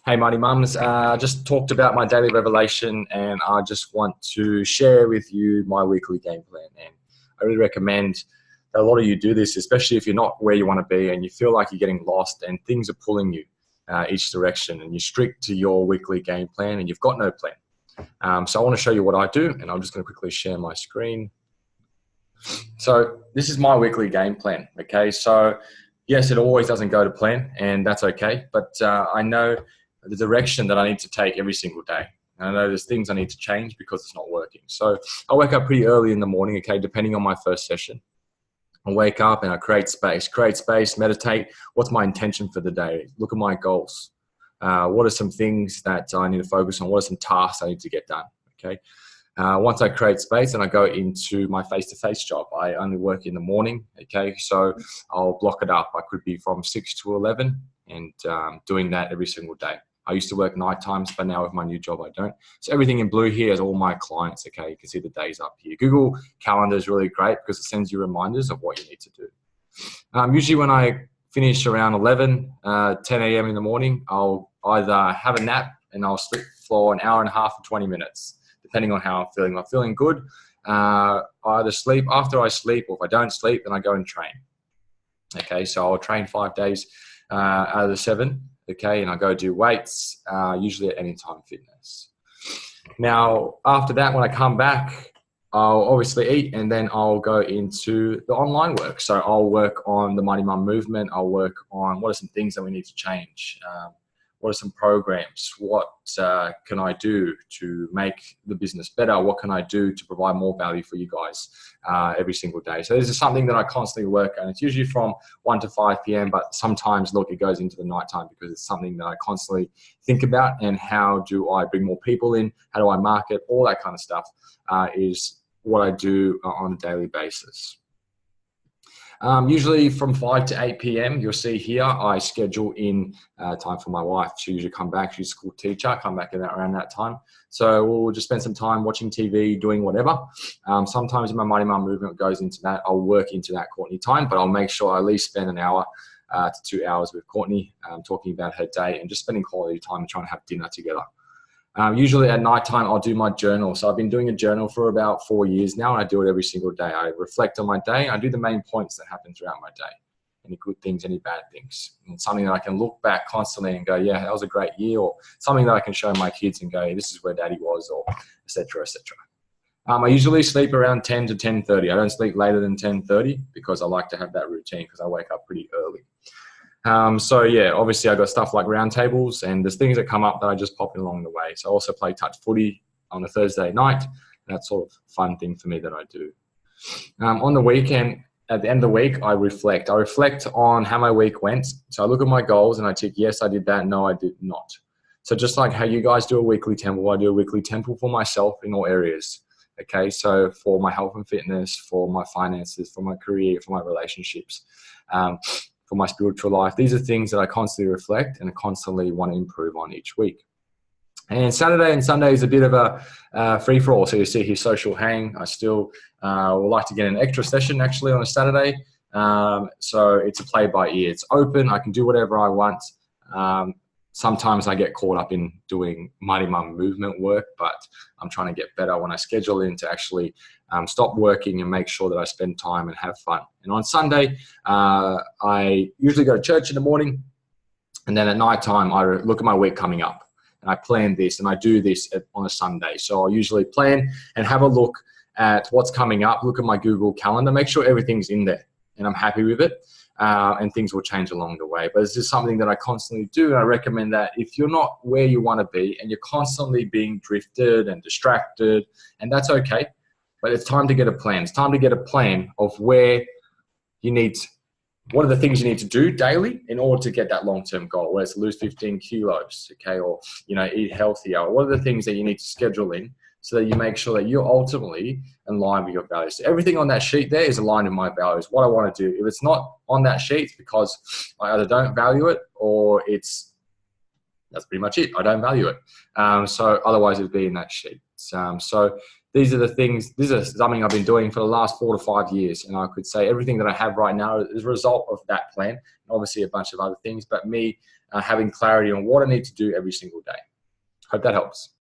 Hey, Mighty Mums. I just talked about my daily revelation, and I just want to share with you my weekly game plan. And I really recommend that a lot of you do this, especially if you're not where you want to be and you feel like you're getting lost and things are pulling you each direction, and you're strict to your weekly game plan and you've got no plan. So I want to show you what I do, and I'm just going to quickly share my screen. So this is my weekly game plan. Okay, so yes, it always doesn't go to plan, and that's okay. But I know the direction that I need to take every single day. And I know there's things I need to change because it's not working. So I wake up pretty early in the morning, okay, depending on my first session. I wake up and I create space, meditate. What's my intention for the day? Look at my goals. What are some things that I need to focus on? What are some tasks I need to get done? Okay. Once I create space and I go into my face-to-face job, I only work in the morning. Okay. So I'll block it up. I could be from 6 to 11 and doing that every single day. I used to work night times, but now with my new job, I don't. So everything in blue here is all my clients, okay? You can see the days up here. Google Calendar is really great because it sends you reminders of what you need to do. Usually when I finish around 10 a.m. in the morning, I'll either have a nap and I'll sleep for an hour and a half or 20 minutes, depending on how I'm feeling. If I'm feeling good, I either sleep. After I sleep, or if I don't sleep, then I go and train. Okay, so I'll train 5 days out of the 7. Okay, and I go do weights, usually at Anytime Fitness. Now, after that, when I come back, I'll obviously eat, and then I'll go into the online work. So I'll work on the Mighty Mum movement. I'll work on what are some things that we need to change. What are some programs? What can I do to make the business better? What can I do to provide more value for you guys every single day? So this is something that I constantly work on. It's usually from 1 to 5 p.m., but sometimes, look, it goes into the nighttime because it's something that I constantly think about. And how do I bring more people in? How do I market? All that kind of stuff is what I do on a daily basis. Usually from 5 to 8 p.m., you'll see here, I schedule in time for my wife. She usually come back. She's a school teacher, come back around that time. So we'll just spend some time watching TV, doing whatever. Sometimes in my Mighty Mum movement goes into that. I'll work into that Courtney time, but I'll make sure I at least spend an hour to 2 hours with Courtney, talking about her day and just spending quality time and trying to have dinner together. Usually at night time, I'll do my journal. So I've been doing a journal for about 4 years now, and I do it every single day. I reflect on my day. I do the main points that happen throughout my day. Any good things, any bad things. And something that I can look back constantly and go, yeah, that was a great year, or something that I can show my kids and go, hey, this is where daddy was, or et cetera, et cetera. I usually sleep around 10 to 10:30. I don't sleep later than 10:30 because I like to have that routine because I wake up pretty early. So yeah, obviously I got stuff like roundtables, and there's things that come up that I just pop in along the way. So I also play touch footy on a Thursday night. That's sort of a fun thing for me that I do. On the weekend, at the end of the week, I reflect. I reflect on how my week went. So I look at my goals and I tick, yes, I did that. No, I did not. So just like how you guys do a weekly temple, I do a weekly temple for myself in all areas. Okay, so for my health and fitness, for my finances, for my career, for my relationships, for my spiritual life. These are things that I constantly reflect and I constantly want to improve on each week. And Saturday and Sunday is a bit of a free-for-all. So you see here, social hang. I still would like to get an extra session actually on a Saturday. So it's a play by ear. It's open. I can do whatever I want. Sometimes I get caught up in doing Mighty Mum movement work, but I'm trying to get better when I schedule in to actually stop working and make sure that I spend time and have fun. And on Sunday, I usually go to church in the morning, and then at night time, I look at my week coming up, and I plan this, and I do this on a Sunday. So I'll usually plan and have a look at what's coming up, look at my Google Calendar, make sure everything's in there, and I'm happy with it. And things will change along the way. But it's just something that I constantly do. And I recommend that if you're not where you want to be and you're constantly being drifted and distracted, and that's okay, but it's time to get a plan. It's time to get a plan of where you need, what are the things you need to do daily in order to get that long-term goal, whether it's lose 15 kilos, okay, or, eat healthier. What are the things that you need to schedule in so that you make sure that you're ultimately in line with your values. So everything on that sheet there is aligned with my values, what I want to do. If it's not on that sheet, it's because I either don't value it or that's pretty much it. I don't value it. So otherwise it'd be in that sheet. So these are the things, this is something I've been doing for the last 4 to 5 years. And I could say everything that I have right now is a result of that plan, and obviously a bunch of other things. But me having clarity on what I need to do every single day. Hope that helps.